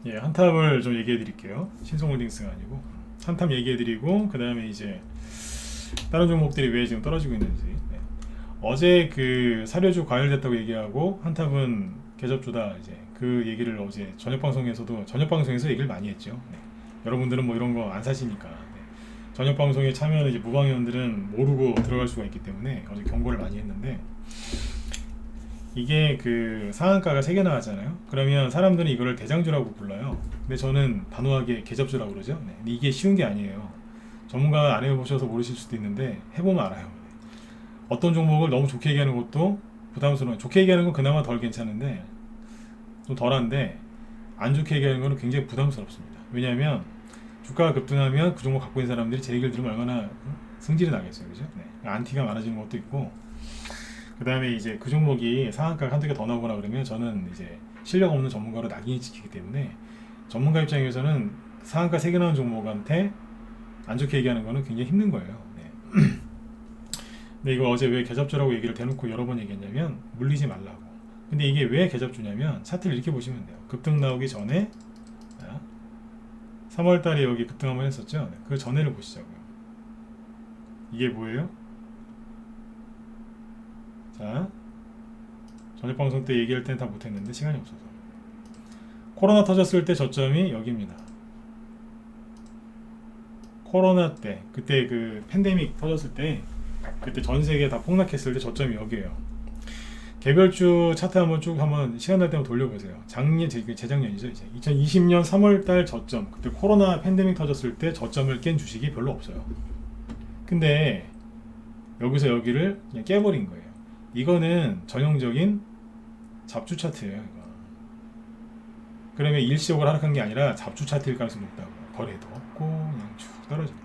예, 한탑을 좀 얘기해 드릴게요. 신성홀딩스가 아니고 한탑 얘기해 드리고 그 다음에 이제 다른 종목들이 왜 지금 떨어지고 있는지. 네. 어제 그 사료주 과열됐다고 얘기하고 한탑은 개접주다 이제 그 얘기를 어제 저녁 방송에서 얘기를 많이 했죠. 네. 여러분들은 뭐 이런 거 안 사시니까. 네. 저녁 방송에 참여하는 이제 무방위원들은 모르고 들어갈 수가 있기 때문에 어제 경고를 많이 했는데, 이게 그 상한가가 3개 나왔잖아요. 그러면 사람들은 이거를 대장주라고 불러요. 근데 저는 단호하게 개접주라고 그러죠. 네. 근데 이게 쉬운 게 아니에요. 전문가 안 해보셔서 모르실 수도 있는데 해보면 알아요. 어떤 종목을 너무 좋게 얘기하는 것도 부담스러워요. 좋게 얘기하는 건 그나마 덜 괜찮은데, 좀 덜한데 안 좋게 얘기하는 거는 굉장히 부담스럽습니다. 왜냐하면 주가가 급등하면 그 종목 갖고 있는 사람들이 제 얘기를 들으면 얼마나 승질이 나겠어요. 그죠? 네. 안티가 많아지는 것도 있고, 그 다음에 이제 그 종목이 상한가가 한두 개 더 나오거나 그러면 저는 이제 실력 없는 전문가로 낙인이 찍히기 때문에, 전문가 입장에서는 상한가 3개 나온 종목한테 안 좋게 얘기하는 거는 굉장히 힘든 거예요. 네. 근데 이거 어제 왜 개잡주라고 얘기를 대놓고 여러 번 얘기했냐면 물리지 말라고. 근데 이게 왜 개잡주냐면 차트를 이렇게 보시면 돼요. 급등 나오기 전에 3월달에 여기 급등 한번 했었죠. 네. 그 전에를 보시자고요. 이게 뭐예요? 자, 저녁 방송 때 얘기할 때는 다 못했는데 시간이 없어서. 코로나 터졌을 때 저점이 여기입니다. 코로나 때, 그때 그 팬데믹 터졌을 때, 그때 전 세계 다 폭락했을 때 저점이 여기에요. 개별주 차트 한번 시간 날 때만 돌려보세요. 재작년이죠. 이제 2020년 3월달 저점, 그때 코로나 팬데믹 터졌을 때 저점을 깬 주식이 별로 없어요. 근데 여기서 여기를 그냥 깨버린 거예요. 이거는 전형적인 잡주 차트예요. 이거. 그러면 일시적으로 하락한 게 아니라 잡주 차트일 가능성이 높다고. 거래도 없고 그냥 쭉 떨어지는.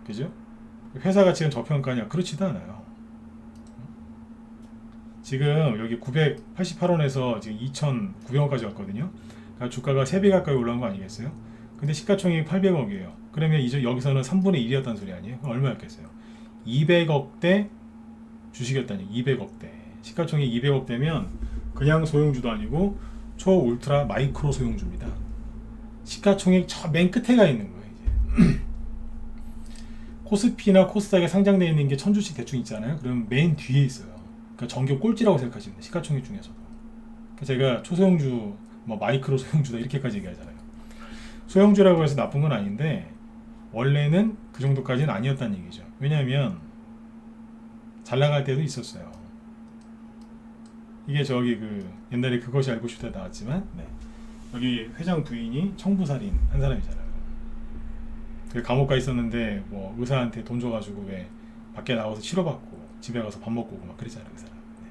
그죠? 회사 가치는 저평가냐? 그렇지도 않아요. 지금 여기 988원에서 지금 2,900원까지 왔거든요. 그러니까 주가가 3배 가까이 올라온 거 아니겠어요? 근데 시가총액이 800억이에요. 그러면 이제 여기서는 3분의 1이었다는 소리 아니에요? 얼마였겠어요? 200억대 주식이었다니. 200억대. 시가총액 200억대면 그냥 소형주도 아니고 초 울트라 마이크로 소형주입니다. 시가총액 저 맨 끝에 가 있는 거예요. 이제. 코스피나 코스닥에 상장되어 있는 게 1000주씩 대충 있잖아요. 그럼 맨 뒤에 있어요. 그러니까 정규 꼴찌라고 생각하시면 돼요. 시가총액 중에서도. 그러니까 제가 초소형주, 뭐 마이크로 소형주다 이렇게까지 얘기하잖아요. 소형주라고 해서 나쁜 건 아닌데 원래는 그 정도까지는 아니었다는 얘기죠. 왜냐하면 잘 나갈 때도 있었어요. 이게 저기 그 옛날에 그것이 알고 싶다 나왔지만, 네. 여기 회장 부인이 청부살인 한 사람이잖아요. 그 감옥 가 있었는데 뭐 의사한테 돈 줘가지고 왜 밖에 나와서 치료받고 집에 가서 밥 먹고 오고 막 그랬잖아요. 그 사람. 네.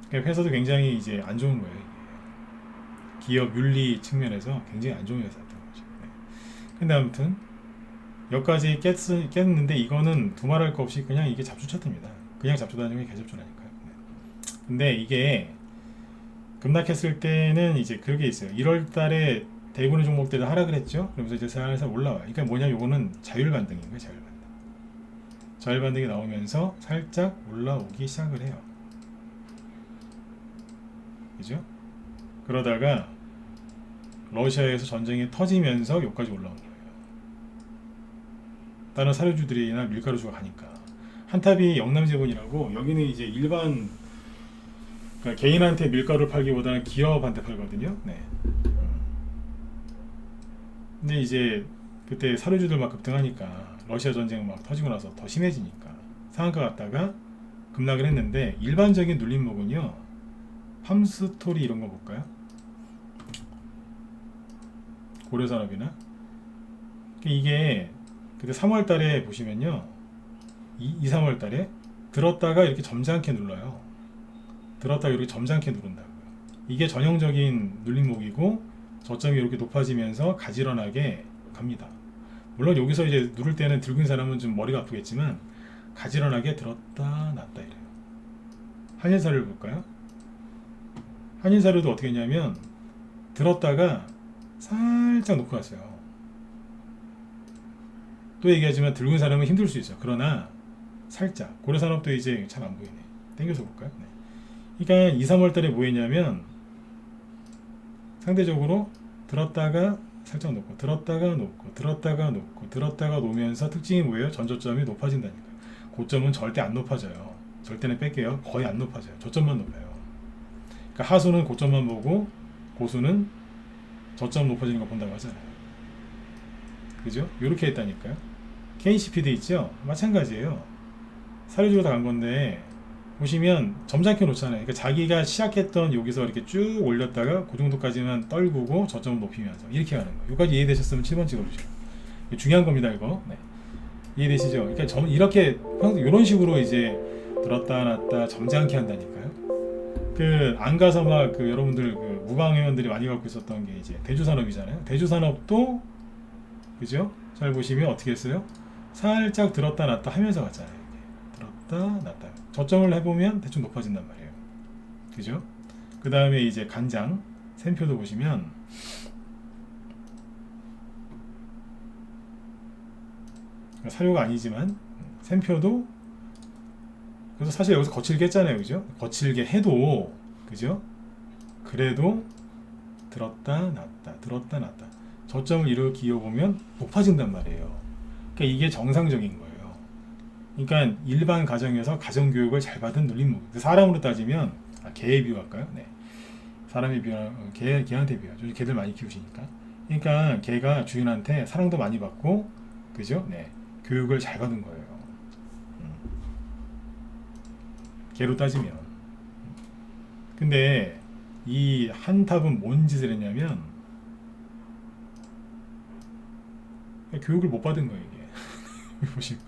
그러니까 회사도 굉장히 이제 안 좋은 거예요. 이게. 기업 윤리 측면에서 굉장히 안 좋은 회사였던 거죠. 네. 근데 아무튼 여기까지 깼는데 이거는 두말할 거 없이 그냥 이게 잡주 차트입니다. 그냥 잡주도 아니고 개잡주라니까요. 네. 근데 이게 급락했을 때는 이제 그게 있어요. 1월 달에 대부분의 종목들이 하락을 했죠. 그러면서 이제 살살 올라와요. 그러니까 뭐냐, 요거는 자율반등인 거예요. 자율반등. 자율반등이 나오면서 살짝 올라오기 시작을 해요. 그죠? 그러다가 러시아에서 전쟁이 터지면서 여기까지 올라온 거예요. 다른 사료주들이나 밀가루주가 가니까. 한탑이 영남제본이라고, 여기는 이제 일반, 그러니까 개인한테 밀가루를 팔기보다는 기업한테 팔거든요. 네. 근데 이제 그때 사료주들 막 급등하니까, 러시아 전쟁 막 터지고 나서 더 심해지니까 상한가 갔다가 급락을 했는데, 일반적인 눌림목은요, 팜스토리 이런 거 볼까요? 고려산업이나 이게 그때 3월 달에 보시면요, 3월 달에 들었다가 이렇게 점잖게 눌러요. 들었다가 이렇게 점잖게 누른다고요. 이게 전형적인 눌림목이고, 저점이 이렇게 높아지면서 가지런하게 갑니다. 물론 여기서 이제 누를 때는 들고 있는 사람은 좀 머리가 아프겠지만 가지런하게 들었다 놨다 이래요. 한인사를 볼까요? 한인사료도 어떻게 했냐면 들었다가 살짝 놓고 갔어요. 또 얘기하지만 들고 있는 사람은 힘들 수 있어요. 그러나 살짝. 고려산업도 이제 잘 안 보이네. 땡겨서 볼까요? 네. 그러니까 2, 3월 달에 뭐 했냐면 상대적으로 들었다가 살짝 놓고 들었다가 놓고 들었다가 놓고 들었다가 놓으면서 특징이 뭐예요? 전저점이 높아진다니까요. 고점은 절대 안 높아져요. 절대는 뺄게요. 거의 안 높아져요. 저점만 높아요. 그러니까 하수는 고점만 보고 고수는 저점 높아지는 거 본다고 하잖아요. 그죠? 이렇게 했다니까요. KCP도 있죠? 마찬가지예요. 사료주로 다 간 건데 보시면 점잖게 놓잖아요. 그러니까 자기가 시작했던 여기서 이렇게 쭉 올렸다가 그 정도까지만 떨구고 저점을 높이면서 이렇게 가는 거예요. 여기까지 이해되셨으면 7번 찍어주세요. 중요한 겁니다, 이거. 네. 이해되시죠? 그러니까 이렇게 이런 식으로 이제 들었다 놨다 점잖게 한다니까요. 그 안 가서 막 그 여러분들 그 무방 회원들이 많이 갖고 있었던 게 이제 대주산업이잖아요. 대주산업도 그죠? 잘 보시면 어떻게 했어요? 살짝 들었다 놨다 하면서 갔잖아요. 들었다 놨다. 저점을 해보면 대충 높아진단 말이에요. 그죠? 그 다음에 이제 간장 샘표도 보시면 사료가 아니지만 샘표도 그래서 사실 여기서 거칠게 했잖아요. 그죠? 거칠게 해도 그죠? 그래도 들었다 놨다 들었다 놨다 저점을 이렇게 이어보면 높아진단 말이에요. 그러니까 이게 정상적인 거예요. 그러니까 일반 가정에서 가정교육을 잘 받은 눌림목. 사람으로 따지면 개에 비유할까요? 네. 사람에 비유, 개한테 비유. 요즘 개들 많이 키우시니까. 그러니까 개가 주인한테 사랑도 많이 받고, 그죠? 네. 교육을 잘 받은 거예요. 개로 따지면. 근데 이 한탑은 뭔 짓을 했냐면 교육을 못 받은 거예요, 이게. 보시면.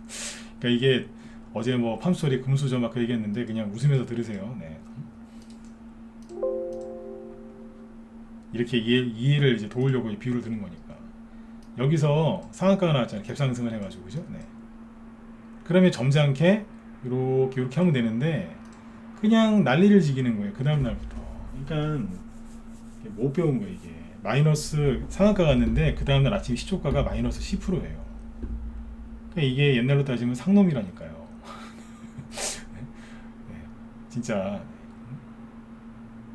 그러니까 이게 어제 뭐 팜소리 금수저 막 그 얘기했는데 그냥 웃으면서 들으세요. 네. 이렇게 이해를 이제 도우려고 비유를 드는 거니까. 여기서 상한가가 나왔잖아요. 갭상승을 해가지고 그죠? 네. 그러면 점잖게 이렇게 하면 되는데 그냥 난리를 지기는 거예요. 그 다음 날부터. 그러니까 못 배운 거예요 이게. 마이너스 상한가 갔는데 그 다음 날 아침 시초가가 마이너스 10%예요. 그러니까 이게 옛날로 따지면 상놈이라니까요. 네, 진짜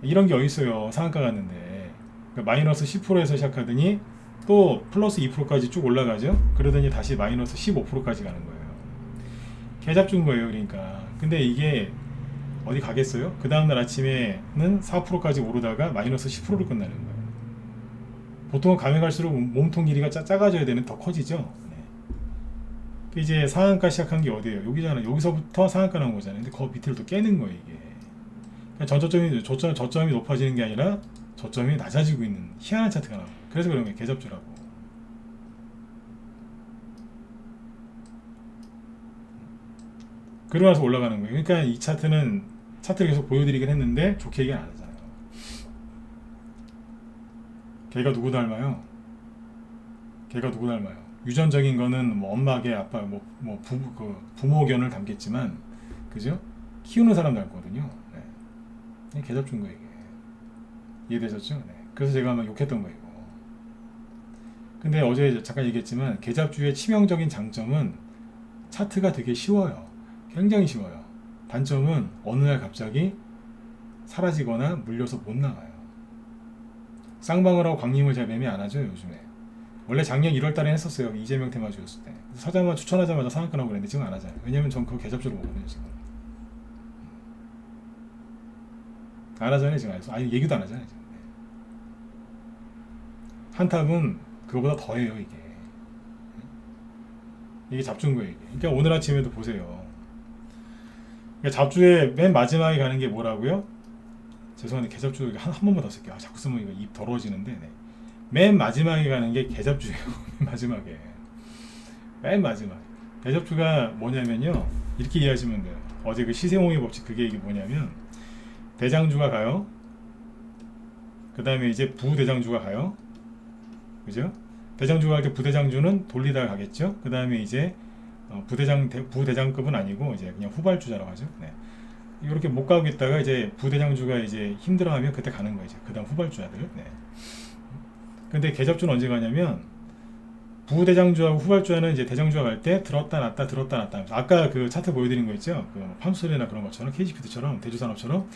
이런 게 어딨어요. 상한가 갔는데 그러니까 마이너스 10%에서 시작하더니 또 플러스 2%까지 쭉 올라가죠. 그러더니 다시 마이너스 15%까지 가는 거예요. 개잡준 거예요. 그러니까 근데 이게 어디 가겠어요? 그 다음날 아침에는 4%까지 오르다가 마이너스 10%로 끝나는 거예요. 보통은 가면 갈수록 몸통 길이가 작아져야 되는 더 커지죠. 네. 이제 상한가 시작한 게 어디예요? 여기잖아요. 여기서부터 상한가 나온 거잖아요. 근데 그 밑을 또 깨는 거예요 이게. 그러니까 저점이 높아지는 게 아니라 저점이 낮아지고 있는 희한한 차트가 나와요. 그래서 그런 거예요. 개잡주라고. 그러고 나서 올라가는 거예요. 그러니까 이 차트는 차트를 계속 보여드리긴 했는데 좋게 얘기는 안 하잖아요. 걔가 누구 닮아요? 걔가 누구 닮아요? 유전적인 거는 뭐 엄마계 아빠 부모견을 닮겠지만 그죠? 키우는 사람 닮거든요. 네. 개잡준 거예요 이게. 이해되셨죠? 네. 그래서 제가 막 욕했던 거예요. 근데 어제 잠깐 얘기했지만 개잡주의 치명적인 장점은 차트가 되게 쉬워요. 굉장히 쉬워요. 단점은 어느 날 갑자기 사라지거나 물려서 못 나가요. 쌍방울 하고 광림을 잘 매매 안 하죠 요즘에. 원래 작년 1월달에 했었어요. 이재명 테마주였을 때. 사자마 추천하자마자 상한가 나오고 그랬는데 지금 안 하잖아요. 왜냐면 전 그거 개잡주로 보거든요 지금. 안 하잖아요 지금. 아니 얘기도 안 하잖아요 지금. 한탑은 그거보다 더해요 이게. 이게 잡주인 거예요 이게. 그러니까 오늘 아침에도 보세요. 그러니까 잡주의 맨 마지막에 가는 게 뭐라고요? 죄송한데 개잡주 한 번만 더 쓸게요. 자꾸 쓰면 이거 입 더러워지는데. 네. 맨 마지막에 가는 게 개잡주예요. 맨 마지막에. 맨 마지막. 개잡주가 뭐냐면요. 이렇게 이해하시면 돼요. 어제 그 시세몽의 법칙 그게 이게 뭐냐면 대장주가 가요. 그 다음에 이제 부대장주가 가요. 그죠? 대장주가 갈 때 부대장주는 돌리다가 가겠죠. 그 다음에 이제 부대장급은 아니고 이제 그냥 후발주자라고 하죠. 네. 이렇게 못 가고 있다가 이제 부대장주가 이제 힘들어하면 그때 가는 거예요. 그 다음 후발주자들. 네. 근데 개잡주는 언제 가냐면 부대장주하고 후발주자는 이제 대장주가 갈 때 들었다 놨다 들었다 놨다 하면서 아까 그 차트 보여드린 거 있죠? 그 팜소리나 그런 것처럼 KGPT처럼 대주산업처럼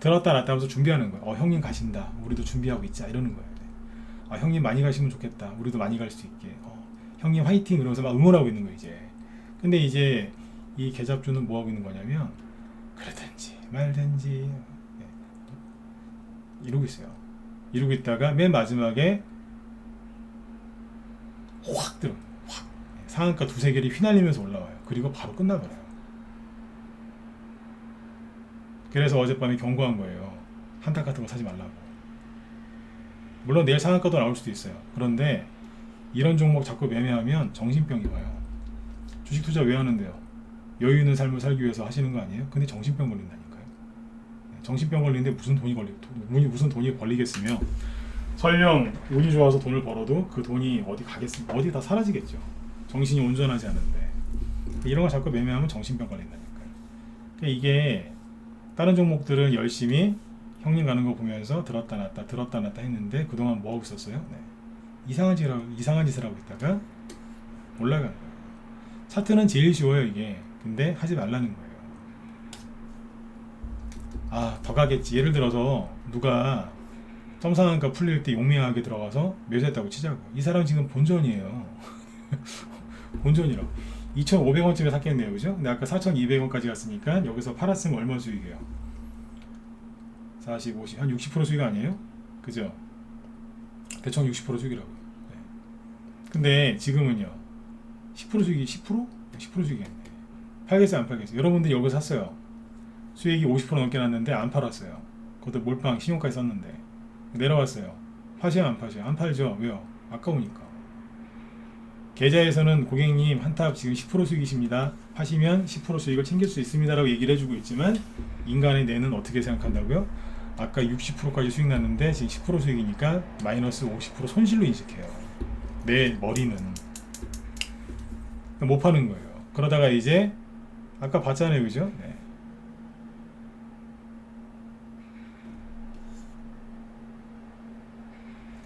들었다 놨다 하면서 준비하는 거예요. 형님 가신다. 우리도 준비하고 있자 이러는 거예요. 아, 형님 많이 가시면 좋겠다. 우리도 많이 갈 수 있게. 형님 화이팅! 이러면서 막 응원하고 있는 거 이제. 근데 이제 이 계잡주는 뭐 하고 있는 거냐면 그러든지 말든지 이러고 있어요. 이러고 있다가 맨 마지막에 확 들어. 확. 상한가 두세 개를 휘날리면서 올라와요. 그리고 바로 끝나버려요. 그래서 어젯밤에 경고한 거예요. 한타 같은 거 사지 말라고. 물론 내일 상한가도 나올 수도 있어요. 그런데 이런 종목 자꾸 매매하면 정신병이 와요. 주식 투자 왜 하는데요? 여유 있는 삶을 살기 위해서 하시는 거 아니에요? 근데 정신병 걸린다니까요. 정신병 걸리는데 무슨 돈이 걸리겠으며, 설령 운이 좋아서 돈을 벌어도 그 돈이 어디 가겠습니까? 어디 다 사라지겠죠. 정신이 온전하지 않은데. 이런 거 자꾸 매매하면 정신병 걸린다니까요. 그러니까 이게 다른 종목들은 열심히 형님 가는 거 보면서 들었다 놨다 했는데 그동안 뭐 하고 있었어요? 네. 이상한 짓을 하고 있다가 올라가는 거예요. 차트는 제일 쉬워요 이게. 근데 하지 말라는 거예요. 아, 더 가겠지. 예를 들어서 누가 점상한가 풀릴 때 용맹하게 들어가서 매수했다고 치자고. 이 사람 지금 본전이에요. 본전이라고. 2,500원쯤에 샀겠네요, 그죠? 근데 아까 4,200원까지 갔으니까 여기서 팔았으면 얼마 수익이에요? 40, 50, 한 60% 수익 아니에요? 그죠? 대충 60% 수익이라고요. 네. 근데 지금은요, 10% 수익이 10%? 10% 수익이었네. 팔겠어요, 안 팔겠어요? 여러분들 여기서 샀어요. 수익이 50% 넘게 났는데 안 팔았어요. 그것도 몰빵 신용까지 썼는데 내려왔어요. 파셔요, 안 파셔요? 안 팔죠. 왜요? 아까우니까. 계좌에서는 고객님 한탑 지금 10% 수익이십니다. 하시면 10% 수익을 챙길 수 있습니다 라고 얘기를 해주고 있지만, 인간의 뇌는 어떻게 생각한다고요? 아까 60%까지 수익 났는데 지금 10% 수익이니까 마이너스 50% 손실로 인식해요. 내 머리는. 못 파는 거예요. 그러다가 이제 아까 봤잖아요, 그죠? 네.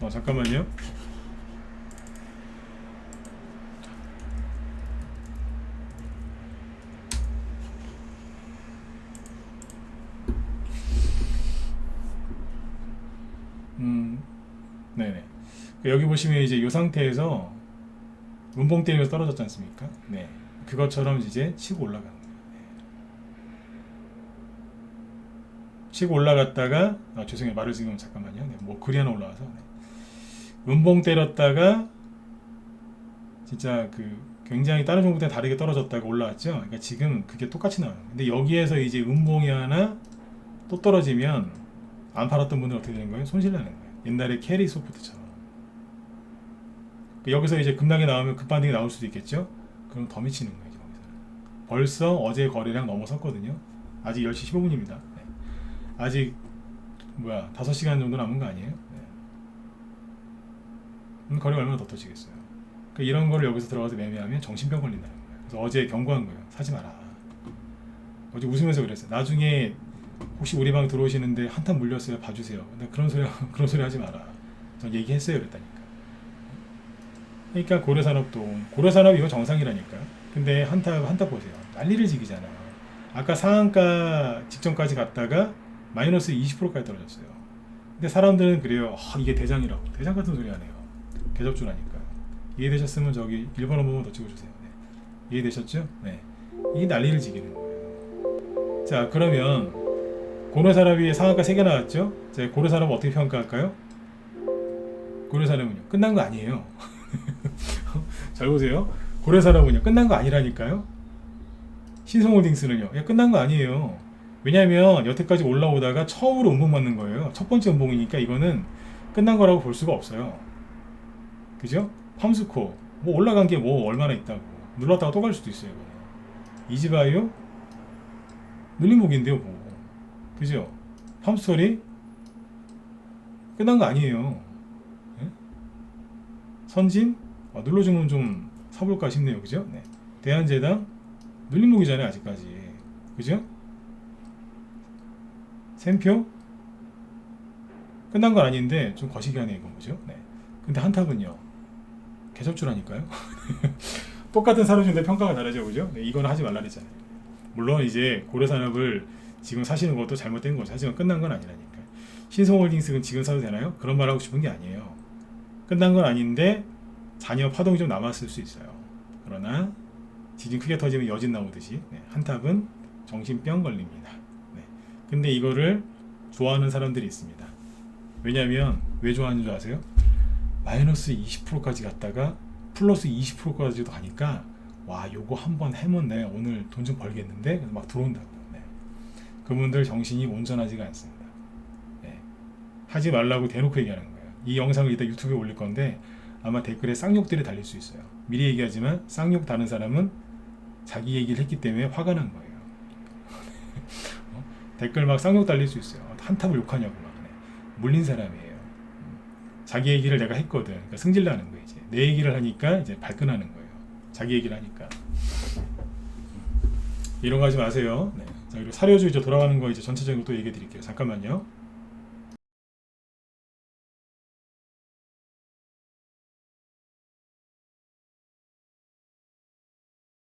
잠깐만요. 네네. 여기 보시면 이제 이 상태에서 문봉 때리면서 떨어졌지 않습니까? 네. 그것처럼 이제 치고 올라가는 거예요. 치고 올라갔다가, 죄송해요. 말을 지금 잠깐만요. 네. 뭐 글이 하나 올라와서. 네. 문봉 때렸다가 진짜 굉장히 다른 종목 때는 다르게 떨어졌다가 올라왔죠. 그러니까 지금 그게 똑같이 나와요. 근데 여기에서 이제 음봉이 하나 또 떨어지면 안 팔았던 분들은 어떻게 되는 거예요? 손실 나는 거예요. 옛날에 캐리 소프트처럼. 여기서 이제 급락이 나오면 급반등이 나올 수도 있겠죠. 그럼 더 미치는 거예요. 여기서. 벌써 어제 거래량 넘어섰거든요. 아직 10시 15분입니다. 네. 아직 5시간 정도 남은 거 아니에요? 네. 거래가 얼마나 더 터지겠어요. 그러니까 이런 거를 여기서 들어가서 매매하면 정신병 걸린다는 거예요. 그래서 어제 경고한 거예요. 사지 마라. 어제 웃으면서 그랬어요. 나중에 혹시 우리 방 들어오시는데 한탄 물렸어요. 봐주세요. 근데 그런 소리 하지 마라. 전 얘기했어요. 그랬다니까. 그러니까 고려산업 이거 정상이라니까요. 근데 한타 보세요. 난리를 지기잖아요. 아까 상한가 직전까지 갔다가 마이너스 20%까지 떨어졌어요. 근데 사람들은 그래요. 이게 대장이라고. 대장 같은 소리 하네요. 개접주라니까요. 이해되셨으면 저기 1번 한 번만 더 찍어주세요. 네. 이해되셨죠? 네. 이게 난리를 지기는 거예요. 자, 그러면 고려산업이 상한가 3개 나왔죠? 자, 고려산업 어떻게 평가할까요? 고려산업은요. 끝난 거 아니에요. 잘 보세요. 고려산업은요. 끝난 거 아니라니까요. 신성홀딩스는요. 끝난 거 아니에요. 왜냐면 여태까지 올라오다가 처음으로 음봉 맞는 거예요. 첫 번째 음봉이니까 이거는 끝난 거라고 볼 수가 없어요. 그죠? 팜스코 뭐 올라간 게 뭐 얼마나 있다고. 눌렀다가 또 갈 수도 있어요. 이지바이오 눌림목인데요 뭐. 그죠? 팜스토리 끝난 거 아니에요. 네? 선진 눌러주면 좀 사볼까 싶네요. 그죠? 네. 대한제당 눌림목이잖아요 아직까지. 그죠? 샘표 끝난 건 아닌데 좀 거시기 하네 이건. 그죠? 네. 근데 한탑은요 개접주라니까요. 똑같은 산업인데 평가가 다르죠. 그죠? 네, 이거는 하지 말라 그랬잖아요. 물론 이제 고려산업을 지금 사시는 것도 잘못된 거죠. 하지만 끝난 건 아니라니까요. 신성홀딩스는 지금 사도 되나요? 그런 말 하고 싶은 게 아니에요. 끝난 건 아닌데 잔여 파동이 좀 남았을 수 있어요. 그러나 지진 크게 터지면 여진 나오듯이 한탑은 정신병 걸립니다. 근데 이거를 좋아하는 사람들이 있습니다. 왜냐하면 왜 좋아하는 줄 아세요? 마이너스 20%까지 갔다가 플러스 20%까지도 가니까 와 요거 한번 해면 내 오늘 돈 좀 벌겠는데 그래서 막 들어온다고. 그분들 정신이 온전하지가 않습니다. 하지 말라고 대놓고 얘기하는 거예요. 이 영상을 이따 유튜브에 올릴 건데 아마 댓글에 쌍욕들이 달릴 수 있어요. 미리 얘기하지만 쌍욕 다는 사람은 자기 얘기를 했기 때문에 화가 난 거예요. 댓글 막 쌍욕 달릴 수 있어요. 한탑을 욕하냐고 막. 물린 사람이에요. 자기 얘기를 내가 했거든. 그러니까 승질나는 거예요. 이제 내 얘기를 하니까 이제 발끈하는 거예요. 자기 얘기를 하니까. 이런 거 하지 마세요. 자, 그리고 사료주의 돌아가는 거 이제 전체적으로 또 얘기해 드릴게요. 잠깐만요.